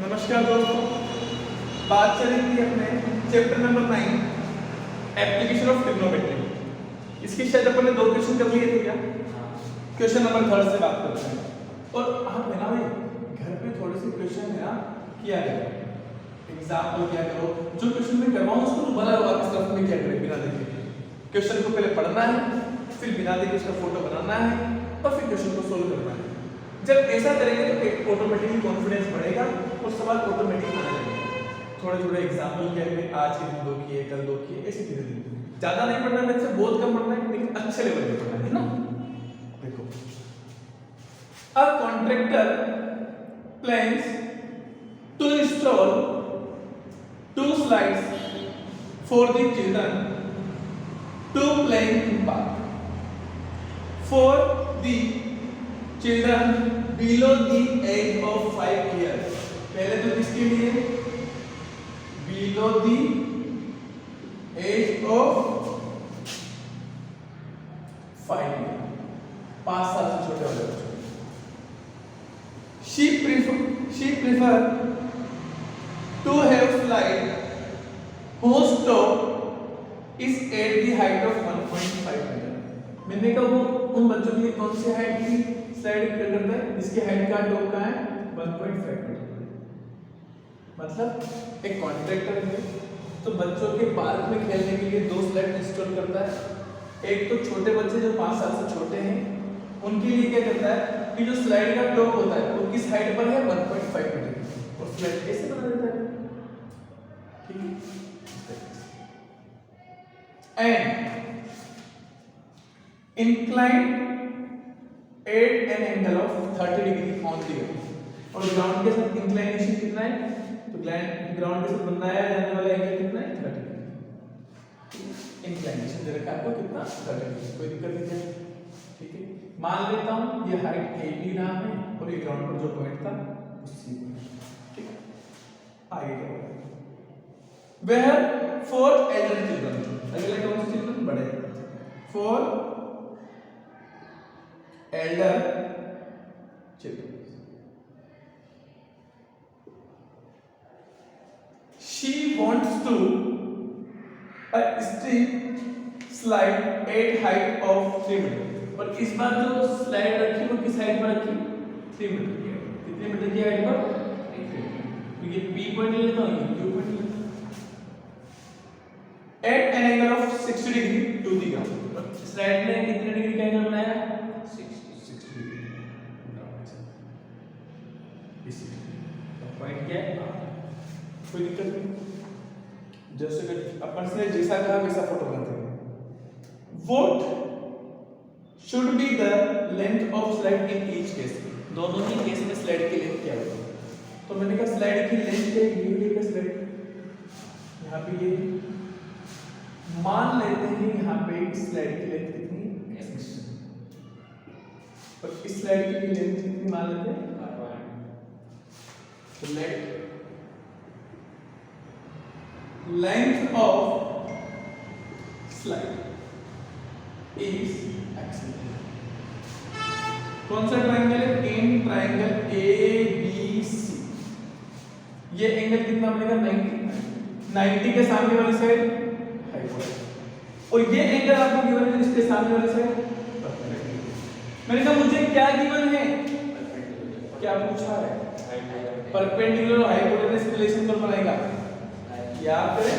नमस्कार दोस्तों, बात चलेगी अपने chapter number 9 application of trigonometry. इसकी शायद अपन ने 2 क्वेश्चन कर लिए थे क्या? क्वेश्चन नंबर 3 से बात करते हैं। और आप है ना भाई घर पे थोड़े से क्वेश्चन है ना किया करो, एग्जाम्पल किया करो। जो क्वेश्चन में करवाऊं उसको दोबारा वापस रफ में किया करें बिना देखे। क्वेश्चन को पहले पढ़ना है, फिर बिना देखे उसका फोटो बनाना है और फिर क्वेश्चन को सोल्व करना है। जब ऐसा करेंगे तो ऑटोमेटिकली कॉन्फिडेंस बढ़ेगा और सवाल ऑटोमेटिक आने लगेंगे। थोड़े थोड़े एग्जाम्पल किए हुए, आज के दिन 2 किए, कल 2 किए, ऐसे धीरे धीरे। ज्यादा नहीं पढ़ना है, इससे बहुत कम पढ़ना है, लेकिन अच्छे लेवल पे पढ़ना है ना। देखो, a contractor plans to install 2 slides for the children to playing in park for the children below the age of 5 years। पहले तो किसके लिए? below the age of 5 years, 5 साल से छोटे वाले बच्चों। she prefer to have slide whose top is at the height of 1.5 meter। मैंने कहा वो उन बच्चों के लिए कौन सी हाइट की स्लाइड करता है जिसकी हाइट का टॉप का है 1.5 मीटर। मतलब एक कॉन्ट्रैक्टर है तो बच्चों के पार्क में खेलने के लिए 2 स्लाइड इंस्टॉल करता है। एक तो छोटे बच्चे जो 5 साल से छोटे हैं उनके लिए क्या करता है कि जो स्लाइड का टॉप होता है वो किस हाइट पर है 1.5 मीटर और स्लाइड कैसे बना देता है, ठीक है। And inclined at an angle of 30 degree on the earth। और ग्राउंड के साथ इंक्लाइनेशन कितना है? तो ग्राउंड के साथ बनाया जाने वाला एंगल कितना है? 30 डिग्री। इंक्लाइनेशन दे रखा है आपको कितना? 30 डिग्री। कोई दिक्कत नहीं है, ठीक है। मान लेता हूं ये हाइट ए बी रहा है और ये ग्राउंड पर जो पॉइंट था उसी पर, ठीक है। आगे क्या होगा? वेयर फॉर एल्डर चिल्ड्रन, अगला कौन से चिल्ड्रन? बड़े। For elder children, she wants to a steep slide at height of 3 metre. और इस बार जो स्लाइड रखी वो किस हाइट पर रखी? 3 मीटर की। कितने मीटर की हाइट पर? 1 मीटर। तो ये P पॉइंट ले लेता हूं, ये Q पॉइंट ले लेता हूं। at an angle of 60 degree to the ground। Slide ने कितने डिग्री का एंगल बनाया? 60 डिग्री। पॉइंट क्या है? कोई दिक्कत नहीं, जैसे कि अपन से जैसा कहा वैसा फोटो बनाते हैं। What should be the length of slide in each case? दोनों ही केस में स्लाइड की लेंथ क्या होगी? तो मैंने कहा स्लाइड की लेंथ क्या है? ये का स्लाइड यहां पे ये मान लेते हैं यहां पे स्लाइड की लेंथ कितनी? और इस स्लाइड की लेंथ कितनी मान लेते हैं? तो length of slide is x। कौन सा ट्रायंगल है? In triangle ABC। ये एंगल कितना बनेगा? 90 के सामने वाली साइड हाइपोटेन्यूज और ये एंगल आपको गिवन है इसके सामने वाली साइड परपेंडिकुलर। मैंने कहा मुझे क्या गिवन है? क्या पूछा है? परपेंडिकुलर और हाइपोटेन्यूज रिलेशन कौन बनाएगा? याद करें,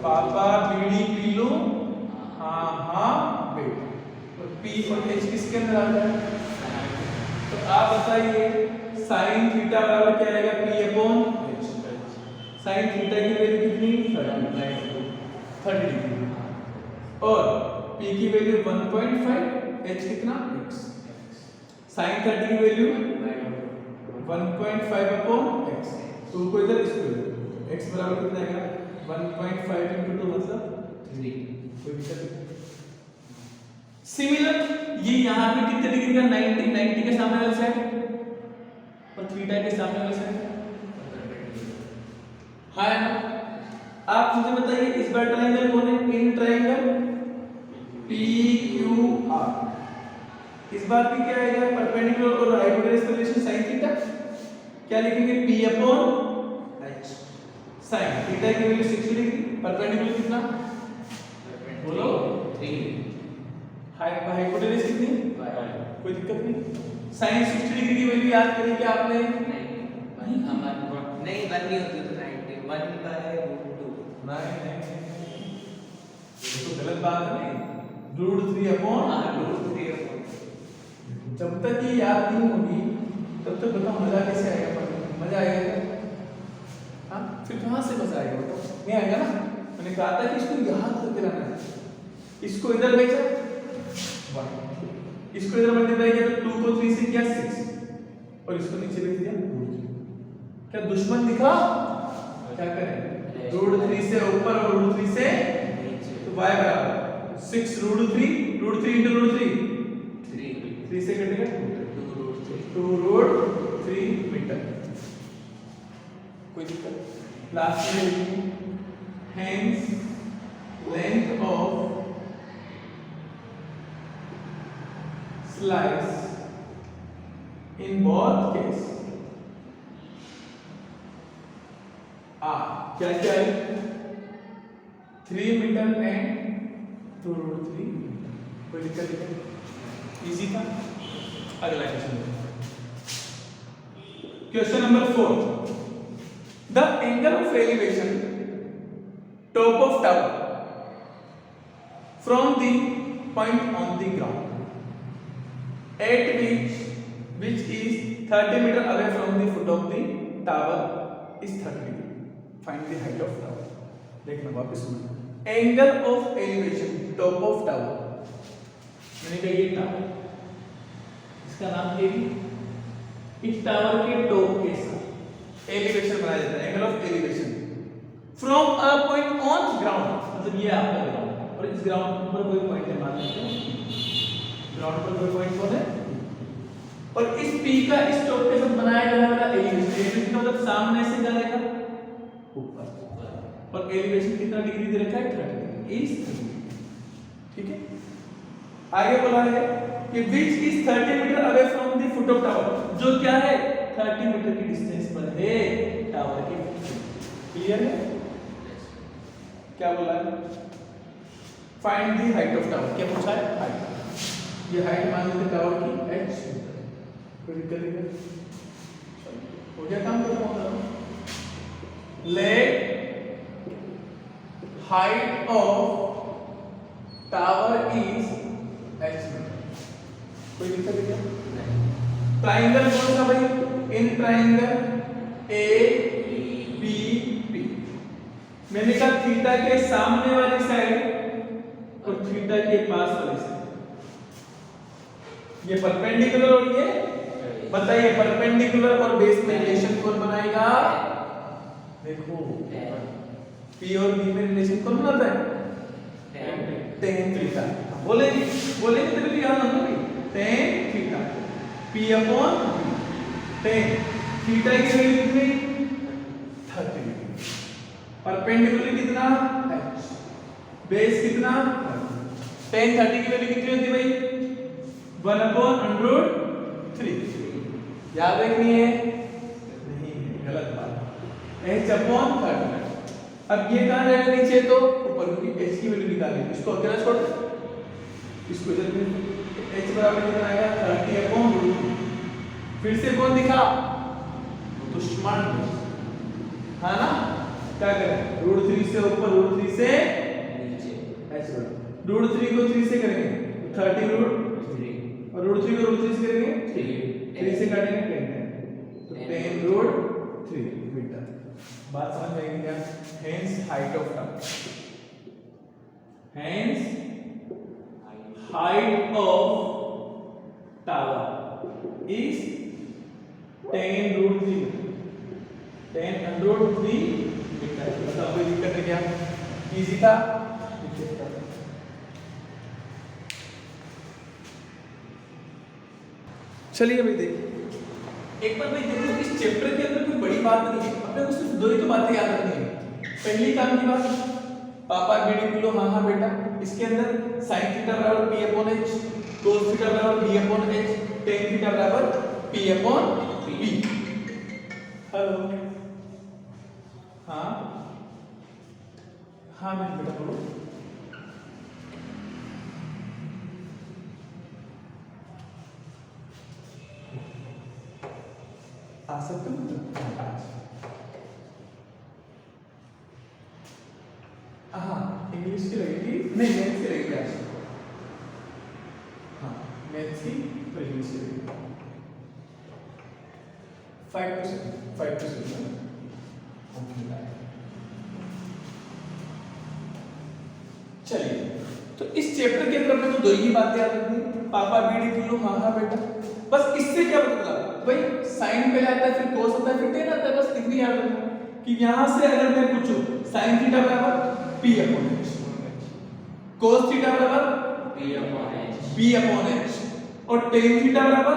पापा बीड़ी पी लो, हाँ हाँ बेटा। और P और H किसके अंदर आता है? तो आप बताइए sin थीटा बराबर क्या आएगा? P upon H। sin theta की वैल्यू कितनी? 30 डिग्री और P की वैल्यू 1.5, H कितना? x। sin 30 की वैल्यू 1.5 अपॉन x। तो को इधर इसको x बराबर कितना आएगा? 1.5 into 2 मतलब 3। कोई दिक्कत नहीं। सिमिलर ये यहां पे कितने डिग्री का? 90 के सामने वाली साइड और थीटा के सामने वाली साइड है ना। आप मुझे बताइए इस बार ट्रायंगल कौन है? In triangle PQR। इस बार भी क्या आएगा? परपेंडिकुलर और हाइपोटेन्यूज रिलेशन sin थीटा। क्या लिखेंगे p upon h sin theta की वैल्यू 60 डिग्री, परपेंडिकुलर कितना बोलो 3 हाइपोटेनस कितनी, कोई दिक्कत नहीं। sin 60 डिग्री की वैल्यू याद करें क्या आपने, नहीं हमारा नहीं 1 नहीं होती तो 90 1/√2 नहीं ये तो गलत बात है नहीं, √3 अपॉन √3 जब तक ये याद नहीं होगी तब तक बताओ मजा कैसे आएगा पढ़ने में, मजा आएगा क्या? हाँ फिर कहाँ से मजा आएगा बताओ, नहीं आएगा ना। मैंने कहा था कि इसको याद करके रखना है, इसको इधर भेजा 1, इसको इधर मल्टीप्लाई किया तो 2 को 3 से किया 6 और इसको नीचे भेज दिया √3। क्या दुश्मन दिखा, क्या करें √3 से ऊपर और √3 से तो y बराबर 6 √3 into √3 3 से कटेगा 2√3 मीटर। कोई दिक्कत, लास्ट में लिखिए hence length of slice in both case क्या क्या है 3 मीटर एंड 2√3 मीटर। कोई दिक्कत नहीं, इजी था। अगला question number 4, the angle of elevation top of tower from the point on the ground at which is 30 meter away from the foot of the tower is 30 degree. Find the height of tower. देखना वापस सुनो, angle of elevation top of tower, मैंने कहा ये tower, इसका नाम क्या है, इस टावर के टॉप के साथ एलिवेशन बनाया जाता है, angle of elevation from a point on ground, मतलब ये आपका ग्राउंड और इस ग्राउंड पर कोई पॉइंट है, मान लेते हैं ग्राउंड पर कोई पॉइंट कौन है, और इस P का इस टॉप के साथ बनाया जाने वाला एलिवेशन मतलब सामने से जाएगा ऊपर, और एलिवेशन कितना डिग्री दे रखा है 30 डिग्री, इस ठीक है। आगे बोला है कि which is 30 metre away from the foot of tower, जो क्या है 30 मीटर की डिस्टेंस पर है टावर के, क्लियर है। क्या बोला है, find the height of tower, क्या पूछा है हाइट, ये हाइट मान लेते टावर की h मीटर, कोई दिक्कत नहीं, हो गया काम खत्म। Let height of tower is h metre, कोई दिक्कत है क्या? ट्राइंगल कौन सा भाई, in triangle A B P, मैंने कहा थीटा के सामने वाली साइड और थीटा के पास वाली साइड, ये परपेंडिकुलर और ये बताइए परपेंडिकुलर और बेस में रिलेशन कौन बनाएगा, देखो P और B में रिलेशन कौन बनाता है, tan थीटा, बोलेंगे बोलेंगे तो भी याद रखना भाई, tan theta P upon tan theta की वैल्यू कितनी 30 डिग्री, परपेंडिकुलर कितना h, बेस कितना tan 30 की वैल्यू कितनी होती है भाई 1/√3, याद रखनी है, नहीं गलत बात, h अपॉन 30। अब ये कहां रहेगा नीचे तो ऊपर, क्योंकि h की वैल्यू निकालनी है, इसको अकेला छोड़ दे, इसको इधर h बराबर कितना आएगा 30/√3, फिर से कौन दिखा दुश्मन, है ना, क्या करें √3 से ऊपर √3 से नीचे h बराबर √3 को 3 से करेंगे 30√3 और √3 को √3 से करेंगे 3 से काटेंगे 10 तो 10√3 मीटर। बात समझ में आई क्या, hence height of tower, hence height of tower is 10√3 metre. बताओ कोई दिक्कत है क्या, इजी था, चलिए भाई देखिए एक बार भाई देखो इस चैप्टर के अंदर कोई बड़ी बात नहीं है, अपने को सिर्फ दो ही तो बातें याद रखनी है। पहली काम की बात पापा बीडी हाँ हाँ बेटा, इसके अंदर sin थीटा बराबर p upon h, cos theta बराबर b upon h, tan theta बराबर p अपॉन b। हेलो। हाँ हाँ मैम बेटा बोलो। आ सकते हो? हाँ इंग्लिश की लगेगी, नहीं मैथ्स की लगेगी आज। हाँ मैथ्स की और इंग्लिश की लगेगी 5%। चलिए तो इस चैप्टर के अंदर हमने तो दो ही बातें याद रखनी, पापा बीड़ी पी लो, हाँ हाँ बेटा। बस इससे क्या पता चला भाई, साइन पहले आता है फिर कोस आता है फिर टेन आता है, बस इतनी याद रखना कि यहां से अगर मैं पूछूं साइन थीटा बराबर p upon h, cos theta बराबर p अपॉन h और टेन थीटा बराबर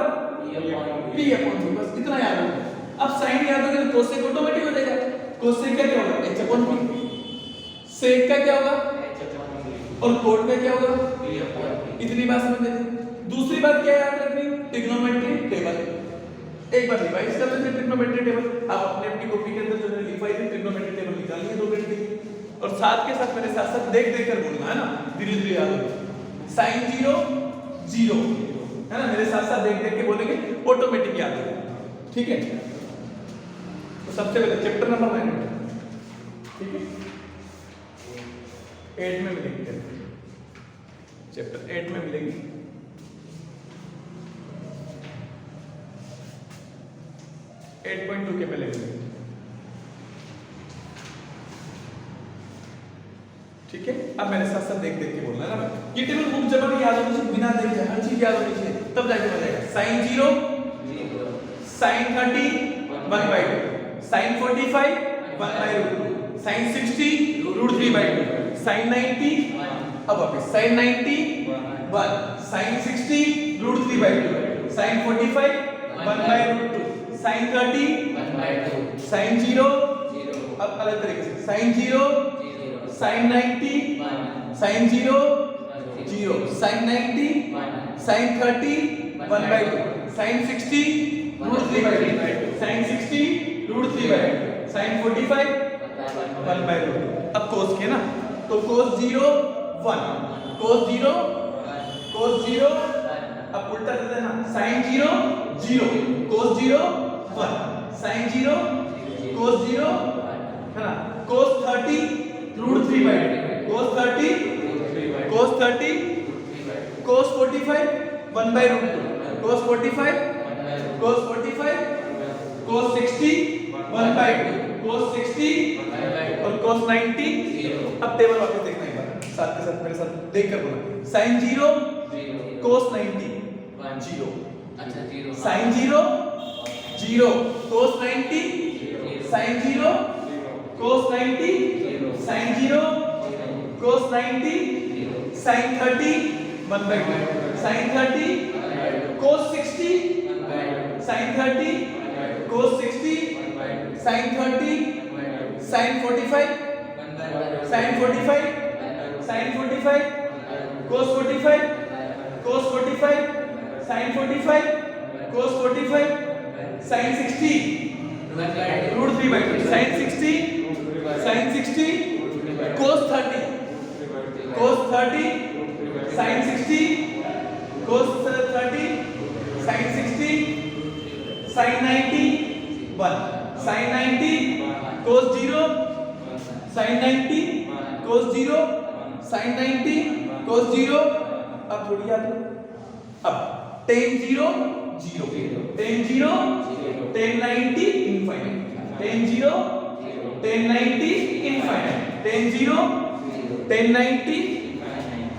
p अपॉन h, बस इतना याद रखना। अब साइन याद हो गया तो कोसेक ऑटोमेटिक हो जाएगा। कोसेक का क्या होगा h अपॉन p, सेक का क्या होगा और कोट का क्या होगा, इतनी बात समझ लेते। दूसरी बात क्या याद रखनी, ट्रिग्नोमेट्री टेबल। एक बार रिवाइज कर लेते हैं ट्रिग्नोमेट्री टेबल। आप अपने अपनी कॉपी के अंदर जो है लिखवाई थी ट्रिग्नोमेट्री टेबल निकालिए 2 मिनट के लिए, और साथ के साथ मेरे साथ साथ देख देख कर बोलना है ना, धीरे धीरे याद होगा। साइन 0 0 है ना, मेरे साथ साथ देख देख के बोलेंगे, ऑटोमेटिक याद होगा। ठीक है, तो सबसे पहले चैप्टर नंबर 9, ठीक है 8 में मिलेगी, चैप्टर 8 में मिलेगी। के पहले मिलेगी, ठीक है। अब मेरे साथ साथ देख देख के बोलना है ना, ये टेबल बुक जब याद होनी चाहिए, बिना देखे हर चीज याद होनी चाहिए, तब जाके मजा आएगा। Sine 0 sine 30 1/2, sine 45 1/√2, sine 60 √3/2, sine 90 अब वापस sine 90 1, sine 60 √3/2, sine 45 1/√2, sine 30 1/2, sine 0 अब अलग तरीके से sine 0 sine 90 sine 0 0, sine 90 sine 30 1/2, sine 60 √3/2, sine 60 √3/2, sine 45 1/2। अब कोस के ना, तो कोस 0 1, कोस 0 अब उल्टा देते हैं ना, साइन 0 0, कोस 0 1, साइन 0 कोस 0 है ना, कोस 30 √3/2, कोस 30 कोस 45 1/√2, कोस 45 कोस 60 1/2, कोस 60 और कोस 90। अब टेबल वापस देखना एक बार साथ के साथ मेरे साथ देख कर बोलना, साइन 0 कोस 90 0, अच्छा 0, साइन 0 0, कोस 90 साइन 0 कोस 90 साइन 0 कोस 90 साइन 30 1/2, साइन 30 कोस 60 साइन 30 कोस 60 साइन 30 साइन 45 साइन 45 साइन 45 कोस 45 कोस 45 साइन 45 कोस 45 साइन 60 √3/2, साइन 60 कोस 30 साइन 60 कोस 30 साइन 60 साइन 90 1, साइन 90 कोस 0 साइन 90 कोस 0 साइन 90 कोस 0। अब थोड़ी याद है, अब tan 0 0, tan 0 tan 90 infinite, tan 0 tan 90 infinite, tan 0 tan 90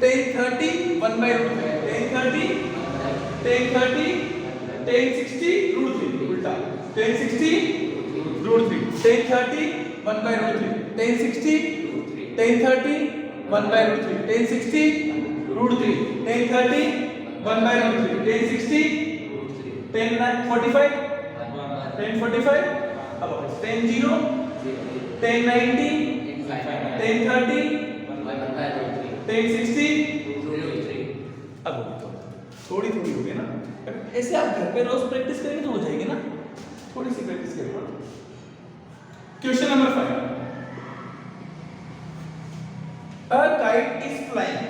tan 30 1/√3, tan 30 tan 60 √3 उल्टा, tan 60 √3, tan 30 1/√3, tan 60 tan 30 1/√3, tan 60 √3, tan 30 1/√3, tan 60 tan 45 tan 45 अब tan 0 tan 90 tan 30 tan 60 √3। अब थोड़ी थोड़ी हो गई ना, ऐसे आप घर पे रोज प्रैक्टिस करेंगे तो हो जाएगी ना, थोड़ी सी प्रैक्टिस करेंगे। Question number 5, a kite is flying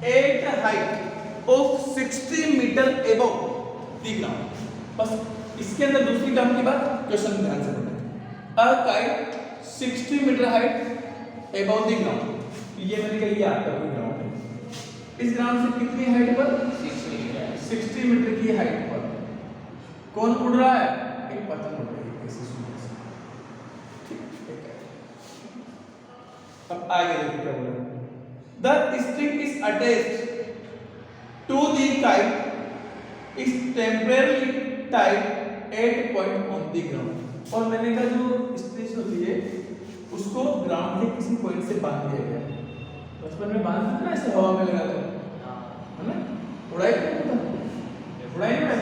at a height of 60 meter above the ground। बस इसके अंदर दूसरी काम की बात, क्वेश्चन ध्यान से पढ़ना। a kite 60 metre height above the ground, ये मैंने कहा ये आपका कोई ग्राउंड है। इस ग्राउंड से कितनी हाइट पर? 60 मीटर की हाइट पर कौन उड़ रहा है? एक पतंग उड़ रही है ऐसे सुंदर से। ठीक है, अब आगे देखिए क्या बोला। The string is attached to the kite is temporarily tied at point on the ground। और मैंने कहा जो स्ट्रिंग होती है उसको ग्राउंड के किसी पॉइंट से बांध दिया गया। बचपन में बांध देते ना ऐसे हवा में लगा कर, है ना? उड़ाई करते थे, उड़ाई ना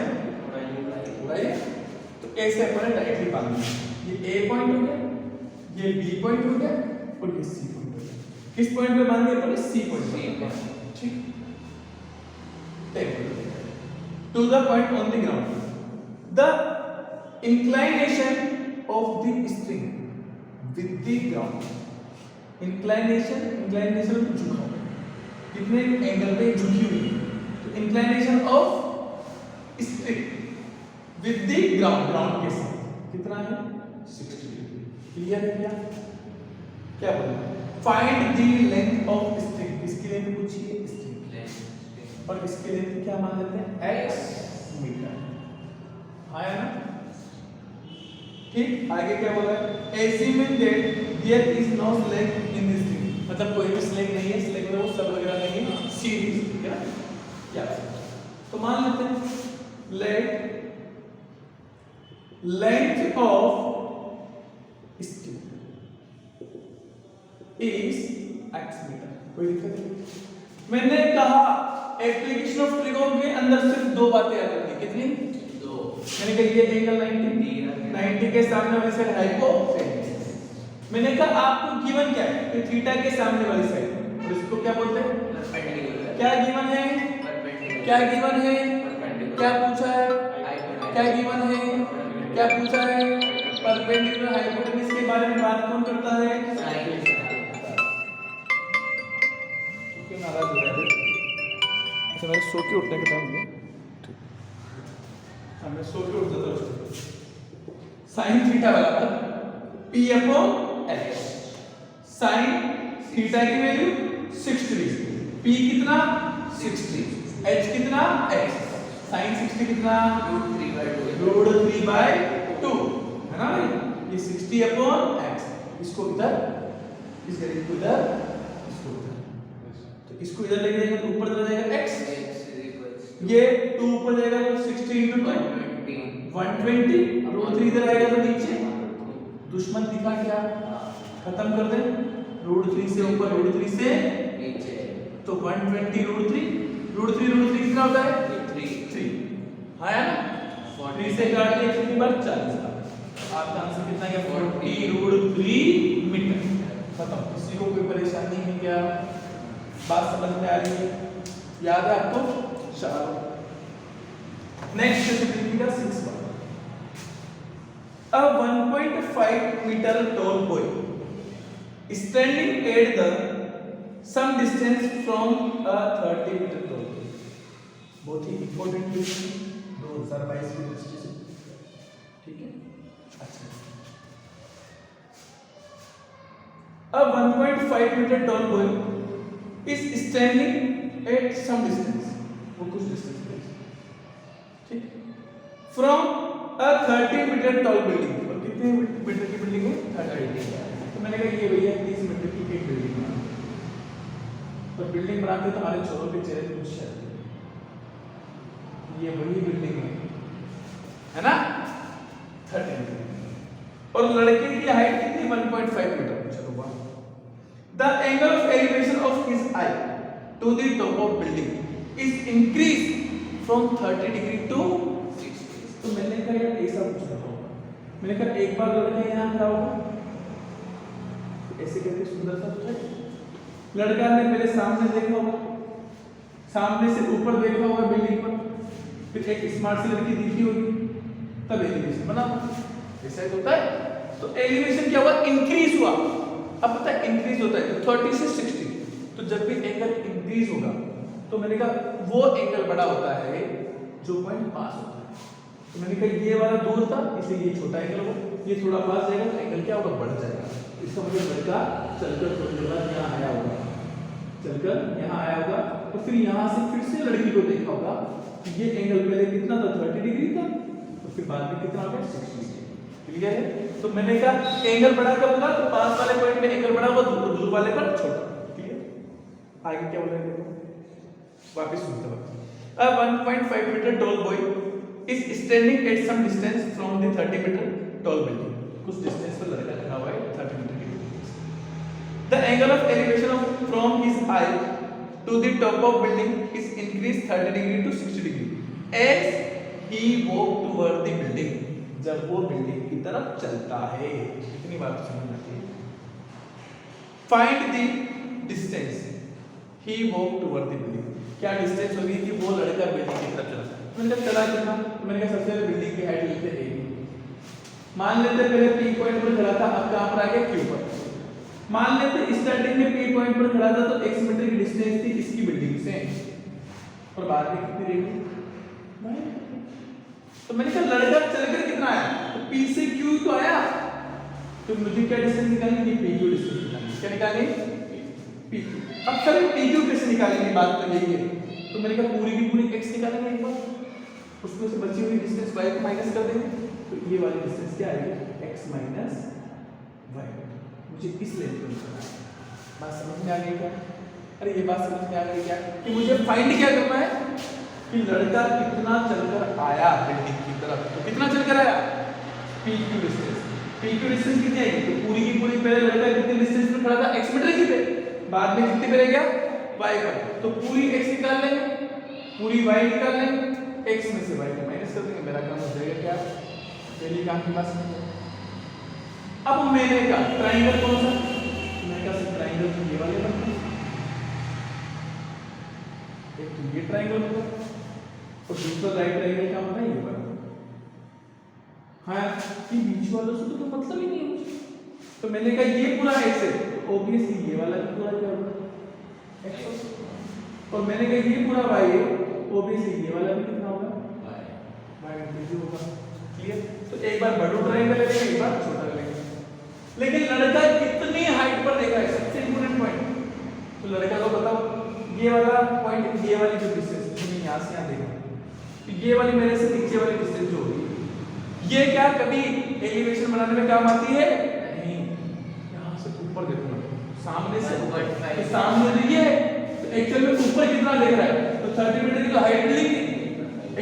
उड़ाई, तो ऐसे अपन ने डायरेक्टली बांध दिया। ये ए पॉइंट हो गया, ये बी पॉइंट हो गया और ये सी पॉइंट हो गया। किस पॉइंट पे बांध दिया अपन ने? सी पॉइंट पे। ठीक, to the point on the ground. The inclination of the string with the ground. Inclination झुकाव, कितने एंगल पे झुकी हुई है, तो inclination of string with the ground के साथ कितना है? 60 डिग्री। क्लियर है क्या? क्या बोला? Find the length of string. इसकी लेंथ पूछिए, स्ट्रिंग, और इसकी लेंथ क्या मान लेते हैं? x metre. आया ना? ठीक, आगे क्या बोला है? assuming that there is no slack in this string, मतलब कोई भी स्लैग नहीं है, स्लैग में वो सब वगैरह नहीं है, सीरीज, ठीक है? क्या तो मान लेते हैं let length of string is x metre. कोई दिक्कत नहीं। मैंने कहा एप्लीकेशन ऑफ ट्रिगोन के अंदर सिर्फ दो बातें आ जाती, कितनी? दो। मैंने कहा ये एंगल 90 के सामने वाली साइड हाइपोटेन्यूज। मैंने कहा आपको गिवन क्या है? कि थीटा के सामने वाली साइड, और इसको क्या बोलते हैं? परपेंडिकुलर। क्या गिवन है? परपेंडिकुलर। क्या गिवन है? क्या पूछा है? क्या गिवन है? क्या पूछा है? परपेंडिकुलर हाइपोटेन्यूज के बारे में बात कौन करता है? साइन। क्यों नाराज हो रहा है? अच्छा मेरे सो के उठने का टाइम है। ठीक, मैं सो के उठ जाता हूँ। साइन थीटा बराबर P upon H। Sine theta की वैल्यू 60, P कितना? 60, H कितना? X। साइन 60 कितना? √3/2 है ना भाई? ये 60 अपॉन X। इसको इधर, इस गरीब को इधर, इसको इधर, तो इसको इधर लेके जाएंगे तो ऊपर चला जाएगा X, ये 2 ऊपर जाएगा तो 60 × 2 120, √3 इधर आएगा तो नीचे। दुश्मन दिखा क्या? खत्म कर दे। √3 से ऊपर, √3 से नीचे, तो 120 √3 कितना होता है? 3 आया ना? 3 से काट दिया कितनी बार? 40 बार। आपका आंसर कितना गया? 40√3 मीटर। खत्म। किसी को कोई परेशानी है क्या? बात समझ में आ रही है? याद है आपको? चलो नेक्स्ट क्वेश्चन का 6 बार। A 1.5 meter tall boy standing at the some distance from a 30 meter tall boy। बहुत ही इंपॉर्टेंट क्वेश्चन 2022 की दृष्टि से, ठीक है? अच्छा, A 1.5 meter tall boy is standing at some distance, वो कुछ डिस्टेंस पे, ठीक? From a 30 meter tall building, और कितने मीटर की बिल्डिंग है? 30। तो मैंने कहा ये भैया 30 मीटर की एक बिल्डिंग बना, और बिल्डिंग बनाते तो हमारे छोरों के चेहरे पे खुश रहते हैं। ये बड़ी बिल्डिंग है ना? 30 मीटर, और लड़के की हाइट कितनी? 1.5 मीटर। चलो बात, the angle of elevation of his eye to the top of building is increased from 30 degree to 60। तो मैंने कहा यार ऐसा पूछ रहा हूँ, मैंने कहा एक बार लड़का यहाँ खड़ा होगा, ऐसे करके सुंदर सा पूछा। लड़का ने पहले सामने देखा होगा, सामने से ऊपर देखा होगा बिल्डिंग पर, फिर एक स्मार्ट सी लड़की दिखी होगी, तब एलिवेशन बना। ऐसा ही होता है। तो एलिवेशन क्या हुआ, इंक्रीज हुआ। अब पता है इंक्रीज होता है तो 30 से 60, तो जब भी एंगल इंक्रीज होगा तो मैंने कहा वो एंगल बड़ा होता है जो पॉइंट पास होता है। तो मैंने कहा ये वाला दूर था इसलिए ये छोटा एंगल होगा, ये थोड़ा पास जाएगा तो एंगल क्या होगा, बढ़ जाएगा। इसका मतलब लड़का चलकर थोड़ी देर बाद यहाँ आया होगा, चलकर यहाँ आया होगा तो फिर यहाँ से फिर से लड़की को देखा होगा कि ये एंगल पहले कितना था, 30 डिग्री था, तो फिर बाद में कितना हो गया, 60 डिग्री। क्लियर है? तो मैंने कहा एंगल बड़ा कब होगा, तो पास वाले पॉइंट में एंगल बड़ा होगा, दूर वाले पर छोटा। क्लियर? आगे क्या बोलेंगे, वापस सुनते वक्त। A 1.5 meter tall boy is standing at some distance from the 30 meter tall building. कुछ डिस्टेंस पर लड़का खड़ा हुआ है 30 मीटर की distance. The angle of elevation of from his eye to the top of building is increased 30 degree to 60 degree as he walk toward the building. जब वो building की तरफ चलता है, इतनी बात समझ आती है। Find the distance he walk toward the building. क्या डिस्टेंस होगी कि वो लड़का बिल्डिंग की तरफ चला। मैंने कहा चला कितना, मैंने कहा सबसे पहले बिल्डिंग की हाइट लेते हैं, मान लेते पहले P पॉइंट पर खड़ा था, अब कहां पर आ गया, Q पर। मान लेते स्टार्टिंग में P पॉइंट पर खड़ा था तो x मीटर की डिस्टेंस थी इसकी बिल्डिंग से, और बाद में कितनी रहेगी, तो मैंने कहा लड़का चलकर कितना आया, तो P से Q तो आया, तो मुझे क्या डिस्टेंस निकालनी है, PQ डिस्टेंस निकालनी। क्या निकालेंगे, PQ। अब सर PQ कैसे निकालेंगे, बात तो यही है। तो मैंने कहा पूरी की पूरी x निकालेंगे एक बार, उसमें से बची हुई डिस्टेंस y को माइनस कर देंगे, तो ये वाली डिस्टेंस क्या आएगी, x माइनस y। मुझे इस लेंथ को निकालना है। बात समझ में आ गई क्या? अरे ये बात समझ में आ गई क्या कि मुझे फाइंड क्या करना है कि लड़का कितना चलकर आया बिल्डिंग की तरफ। तो कितना चलकर आया, PQ डिस्टेंस। PQ डिस्टेंस कितनी आएगी, तो पूरी की पूरी पहले लड़का कितने डिस्टेंस पर खड़ा था, x मीटर की पे, बाद में कितने पे रह गया, y पर। तो पूरी x निकाल लेंगे, पूरी y निकाल लेंगे, x में से y को माइनस कर देंगे, मेरा काम हो जाएगा क्या, पहली काम की बात समझो। अब मैंने कहा ट्रायंगल कौन सा, मैंने कहा सर ट्रायंगल तो ये वाले बनते हैं, एक तो ये ट्रायंगल होगा और दूसरा राइट ट्रायंगल का होगा ये वाला। हाँ ये बीच वालों से तो मतलब ही नहीं है मुझे, तो मैंने कहा ये पूरा x है, तो ऑब्वियसली ये वाला भी पूरा क्या होगा, x, और मैंने कहा ये पूरा y है, ऑब्वियसली ये वाला भी कितना होगा, y y होगा। क्लियर? तो एक बार बड़ा ट्रायंगल ले लेंगे, एक बार छोटा ले लेंगे। लेकिन लड़का कितनी हाइट पर देखा है, सबसे इंपॉर्टेंट पॉइंट। तो लड़का को बताओ ये वाला पॉइंट, ये वाली जो डिस्टेंस है यहाँ से यहाँ देखा, तो ये वाली मेरे से नीचे वाली डिस्टेंस जो होगी, ये क्या कभी एलिवेशन बनाने में काम आती है, नहीं। यहाँ से ऊपर देखो, सामने से ऊपर, सामने ये एक्चुअल में ऊपर कितना देख रहा है, तो 30 मीटर की तो हाइट मिलेगी,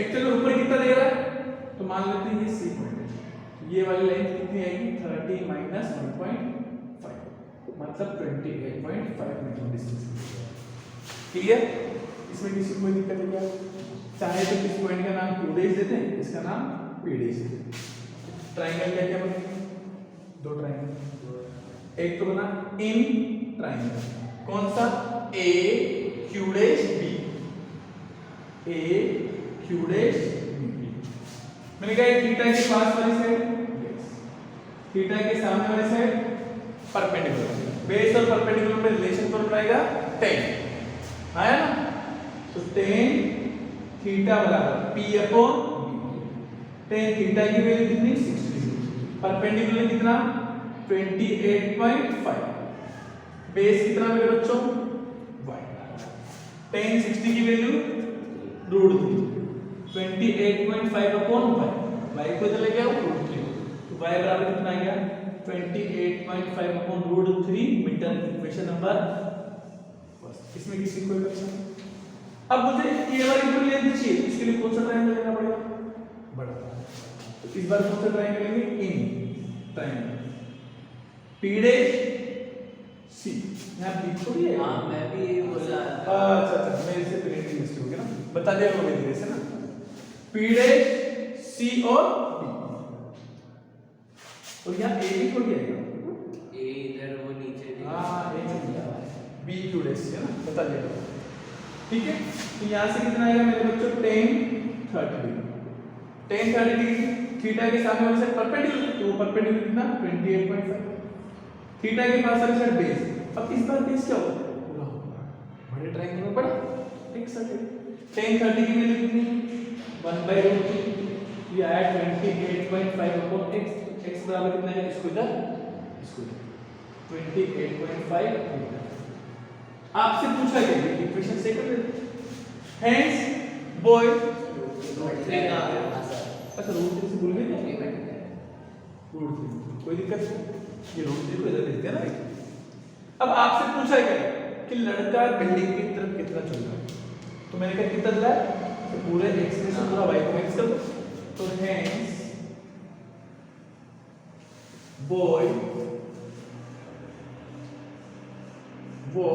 एक्चुअल में ऊपर कितना देख रहा है, तो मान लेते हैं ये C पॉइंट है, ये वाली लाइन कितनी आएगी, 30 माइनस 1.5 मतलब 28.5 मीटर डिस्टेंस। क्लियर? इसमें किसी को कोई दिक्कत है क्या? चाहे तो इस पॉइंट का नाम Q डैश देते हैं, इसका नाम P डैश देते हैं। ट्रायंगल क्या क्या बनेंगे, दो ट्रायंगल, एक तो बना इन ट्रायंगल, कौन सा, A Q dash B, A Q dash B। मैंने कहा थीटा के पास वाली साइड, थीटा के सामने वाली साइड परपेंडिकुलर, बेस और परपेंडिकुलर में रिलेशन कौन बनाएगा, tan, आया ना, तो tan थीटा बराबर P अपॉन tan थीटा की वैल्यू कितनी, 60 डिग्री, परपेंडिकुलर कितना 28.5, बेस कितना मेरे बच्चों, y, tan 60 की वैल्यू √3, 28.5 अपॉन y को इधर ले गया √3, तो y बराबर कितना आ गया, 28.5 upon √3 metre. Equation number first. इसमें किसी कोई क्वेश्चन? अब मुझे ये वाली पूरी लेंथ चाहिए, इसके लिए कौन सा ट्रायंगल लेना पड़ेगा, बड़ा। तो इस बार कौन सा ट्रायंगल लेंगे, in triangle P dash C। यहां B थोड़ी है, हां मैं भी यही बोला। अच्छा मेरे से प्रिंटिंग मिस्टेक हो गया ना, बता दिया होगा मेरे से ना, P डैश C और B, और यहाँ A भी थोड़ी आएगा, A इधर वो नीचे, हाँ A B Q डैश है ना, बता दिया होगा। ठीक है, तो यहाँ से कितना आएगा मेरे बच्चों, tan 30 degree, tan 30 degree theta के सामने वाली साइड परपेंडिकुलर, तो वो परपेंडिकुलर कितना 28.5, थीटा के पास वाली साइड बेस। अब इस बार बेस क्या होगा, पूरा होगा बड़े ट्रायंगल में बड़ा एक सर्कल। tan 30 की वैल्यू कितनी 1/√3, ये आया 28.5/x, x बराबर कितना है, इसको इधर 28.5 मीटर। आपसे पूछा गया है इक्वेशन से कर देते, हेंस बॉय अच्छा √3 से भूल गए क्या, √3 कोई दिक्कत नहीं, ये √3 को इधर भेजते हैं ना। अब आपसे पूछा गया कि लड़का बिल्डिंग की तरफ कितना चल रहा है, तो मैंने कहा कितना चल रहा है, तो पूरे x में से पूरा y को मिक्स कर दो, तो हेंस बॉय वो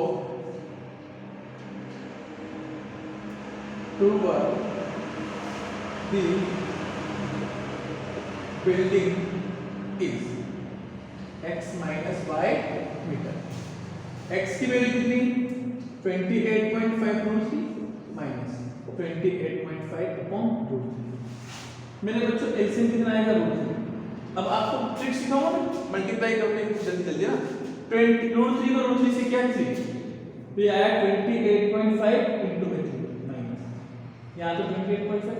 toward the building is x minus y meter। x की वैल्यू कितनी 28.5/3 माइनस 28.5/√3। मैंने बच्चों एलसीएम कितना आएगा √3। अब आपको ट्रिक सिखाऊंगा ना, मल्टीप्लाई करने की जल्दी जल्दी ना, 20 √3 को √3 से क्या थी, तो ये आया 28.5 into 3 माइनस यहाँ तो 28.5,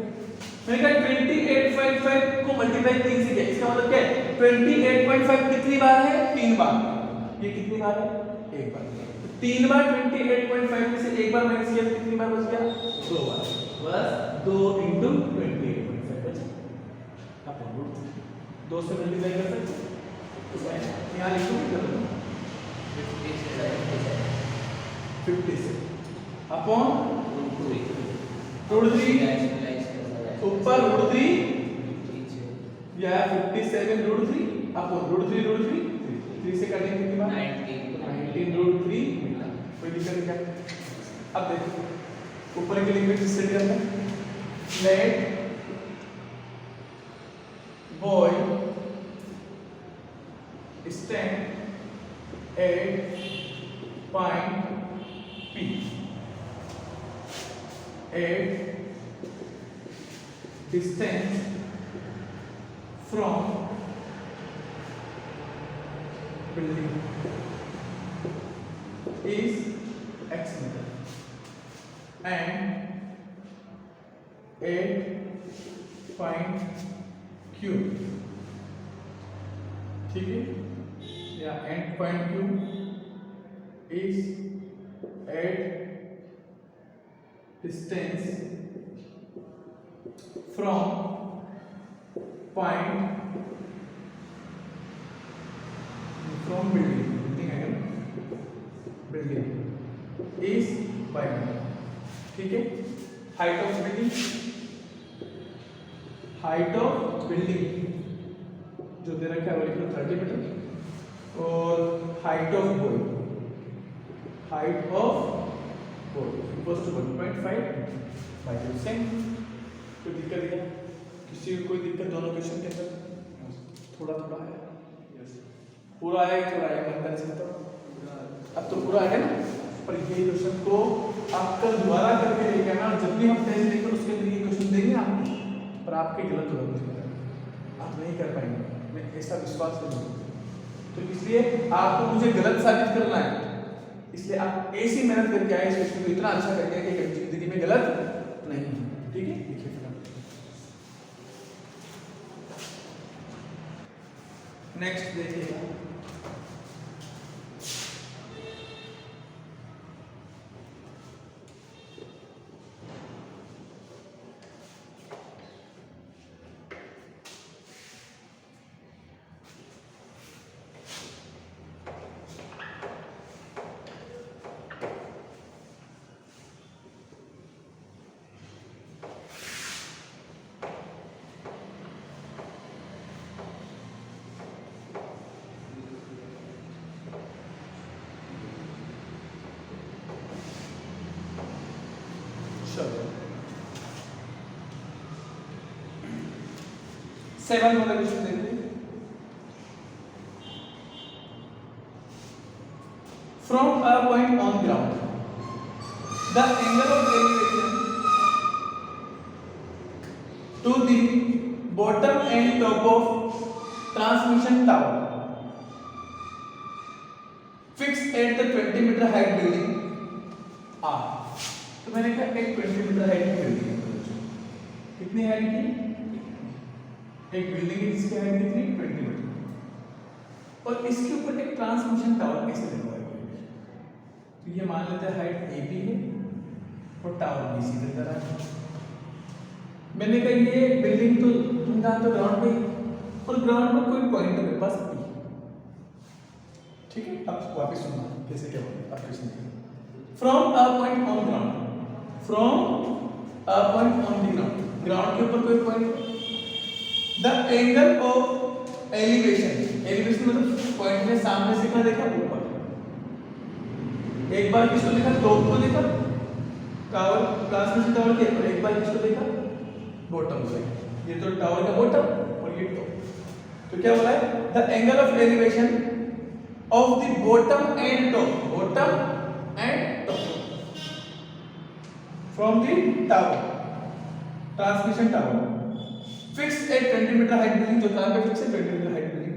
मैंने कहा 28.5 को मल्टीप्लाई 3 से किया, इसका मतलब क्या है 28.5 कितनी बार है, 3 बार, ये कितनी बार है, एक बार, तो 3 बार 28.5 में से एक बार माइनस किया, कितनी बार बच गया, 2 बार, बस 2 into 28.5 बचा। अब 2 से मल्टीप्लाई कर सकते हैं, तो यहाँ लिखो 50 से अपॉन √3 ऊपर √3 या 57 √3 अपॉन √3 3 से काटेंगे कितनी बार 19 √3 मिला, कोई दिक्कत क्या। अब देखो ऊपर की लिमिट सेट करते हैं, let boy stand at point P at distance from building is x meter and at point Q, ठीक है, या end point Q is at distance from point building is by meter, ठीक है। Height of building जो दे रखा है वो लिख लो 30 मीटर, और height of board equals to 1.5 by same. कोई दिक्कत है, किसी को कोई दिक्कत दोनों क्वेश्चन के अंदर, थोड़ा थोड़ा है, यस पूरा आया थोड़ा आया, मन करने से मतलब अब तो पूरा आएगा ना, पर ये क्वेश्चन को आप कल दोबारा करके लेके आना, जब भी हम टेस्ट लेकर उसके अंदर ये क्वेश्चन देंगे आपको, पर आपके गलत होगा, आप नहीं कर पाएंगे, मैं ऐसा विश्वास नहीं, तो इसलिए आपको मुझे गलत साबित करना है, इसलिए आप ऐसी मेहनत करके आए इस क्वेश्चन को इतना अच्छा करके कि जिंदगी में गलत नहीं, ठीक है। लिखिए नेक्स्ट देखिएगा, चलो 7 वाला क्वेश्चन देखिए, from a point on ground the angle of elevation to the bottom and top of transmission tower fixed at the 20-meter height building are। तो मैंने कहा एक 20 मीटर हाइट की बिल्डिंग है, कितनी हाइट की? एक बिल्डिंग है जिसकी हाइट कितनी? 20 मीटर, और इसके ऊपर एक ट्रांसमिशन टावर कैसे लगवाया? तो ये मान लेते हैं हाइट AB है और टावर BC के तरह है। मैंने कहा ये बिल्डिंग तो तुम जानते हो ग्राउंड पे, और ग्राउंड में कोई पॉइंट है मेरे पास P, ठीक है? अब वापस सुनना कैसे क्या होगा। अब question from a point on ground, from a point on the ground, ground के ऊपर कोई point, the angle of elevation, elevation मतलब पॉइंट ने सामने से कहां देखा? ऊपर। एक बार किसको देखा? टॉप को देखा, टावर ट्रांसमिशन टावर के ऊपर। एक बार किसको देखा? बॉटम से। ये तो टावर का बॉटम और ये टॉप। तो क्या बोला है? The angle of elevation of the bottom and top, bottom and top from the tower, transmission tower fix at 20 metre height building, जो कहां पे फिक्स है? 20 metre height building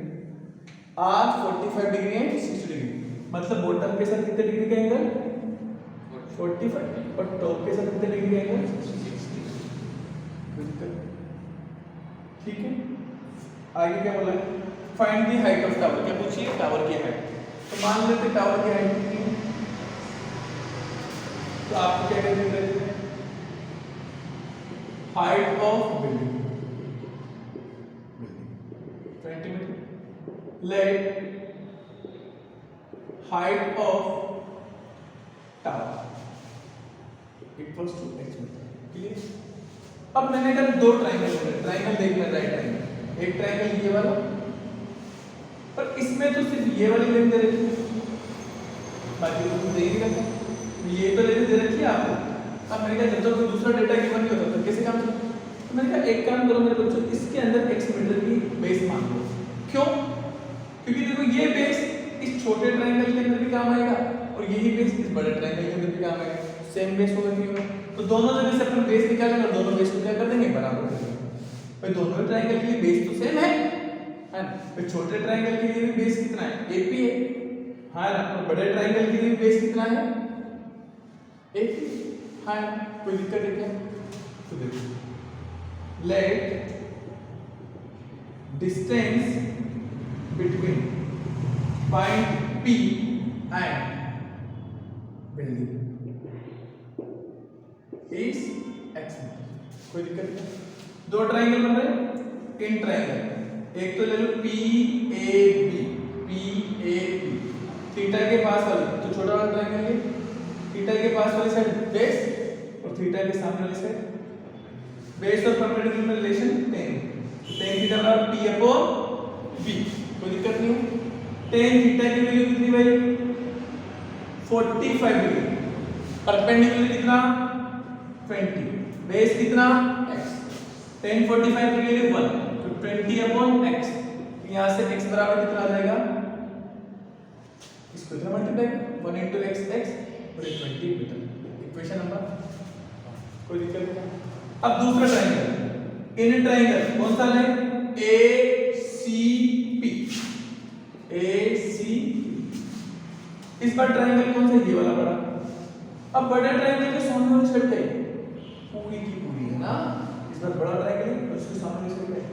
are 45 degree and 60 degree. मतलब बॉटम के साथ कितने डिग्री का एंगल? 45, और टॉप के साथ कितने डिग्री का एंगल? 60। ठीक है, आगे क्या बोला है? Find the height of tower. क्या पूछिए? टावर की हाइट। तो मान लेते हैं टावर की हाइट कितनी है, तो आपको क्या करना है? Height of building 20 metre, let height of tower equals to x metre. Clear? अब मैंने कहा दो ट्रायंगल बने, ट्रायंगल देखना, राइट ट्रायंगल, एक ट्रायंगल ये वाला, पर इसमें तो सिर्फ ये वाली लेंथ दे रखी है, बाकी तो दे ही रखा है। ये तो लेंथ दे रखी है आपको। अब मैंने कहा जब तक कोई दूसरा डेटा गिवन नहीं होता तो कैसे काम चलेगा? तो मैंने कहा एक काम करो मेरे बच्चों, इसके अंदर x मीटर की बेस मान लो। क्यों? क्योंकि देखो ये बेस इस छोटे ट्रायंगल के अंदर भी काम आएगा और यही बेस इस बड़े ट्रायंगल के अंदर भी काम आएगा। सेम बेस होगा कि होगा, तो दोनों जगह से अपन बेस निकालेंगे और दोनों बेस को क्या कर देंगे? बराबर कर देंगे। भाई दोनों ट्रायंगल के लिए बेस तो सेम है ना? तो छोटे ट्रायंगल के लिए भी बेस कितना है? AP है, हाँ ना? और बड़े ट्रायंगल के लिए बेस कितना है? AP, हाँ। कोई दिक्कत है क्या? तो देखो, let distance between point P and building is x। कोई दिक्कत नहीं। दो ट्रायंगल बन रहे हैं, इन ट्रायंगल, एक तो ले लो PAB, PAB, थीटा के पास वाली तो छोटा वाला ट्रायंगल है, थीटा के पास वाली साइड बेस और थीटा के सामने वाली साइड बेस और परपेंडिकुलर में रिलेशन tan थीटा बराबर P अपॉन B। कोई दिक्कत नहीं है। tan थीटा की वैल्यू कितनी भाई? 45 डिग्री, परपेंडिकुलर कितना? 20, बेस कितना? x, tan 45 की वैल्यू 1, तो 20 अपॉन x, यहां से x बराबर कितना आ जाएगा? इसको इतना मल्टीप्लाई 1 into x x और 20 मीटर। इक्वेशन नंबर, कोई दिक्कत नहीं। अब दूसरा ट्रायंगल, इन ट्रायंगल कौन सा ले? ACP, ACP। इस बार ट्रायंगल कौन सा? ये वाला बड़ा। अब बड़े ट्रायंगल के सामने वाली साइड क्या है? पूरी की पूरी है ना? इस बार बड़ा ट्रायंगल है और उसके सामने वाली साइड क्या है?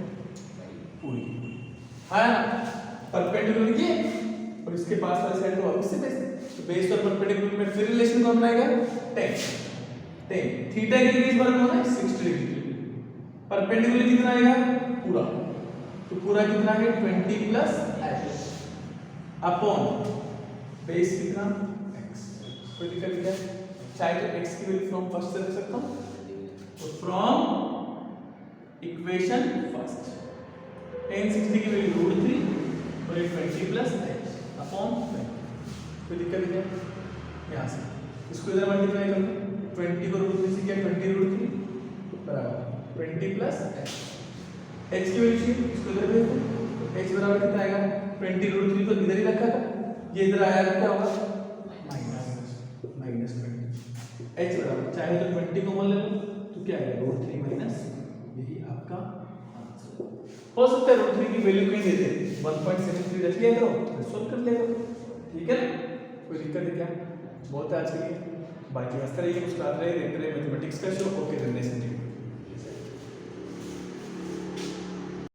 पूरी, है ना? परपेंडिकुलर ये और इसके पास वाली साइड को इससे बेस, तो बेस और परपेंडिकुलर में फिर रिलेशन कौन बनाएगा? tan थीटा की डिग्री इस बार कौन है? 60 डिग्री। परपेंडिकुलर कितना आएगा? पूरा, तो पूरा कितना है? 20 प्लस x अपॉन बेस कितना? x। कोई दिक्कत नहीं है? चाहे तो x की वैल्यू फ्रॉम फर्स्ट से रख सकता हूं, तो फ्रॉम इक्वेशन फर्स्ट tan 60 की वैल्यू √3 और ये 20 प्लस x अपॉन 20। कोई दिक्कत नहीं है? यहां से इसको इधर मल्टीप्लाई कर लो, 20 को √3 से क्या? 20 √3 बराबर 20 प्लस x। x की वैल्यू इसको इधर भेज दो, x बराबर कितना आएगा? 20 √3 तो इधर ही रखा था, ये इधर आया तो क्या होगा? माइनस 20। h बराबर चाहे तो 20 कॉमन ले लो तो क्या आएगा? √3 माइनस, यही आपका आंसर। हो सकता है √3 की वैल्यू कहीं दे दे 1.73 रख लिया करो सोल्व कर लिया करो, ठीक है ना, कोई दिक्कत है क्या? बहुत है आज के लिए, बाकी हंसते रहिए, मुस्कुराते रहिए, देखते रहिए मैथमेटिक्स का show. Okay, the next video.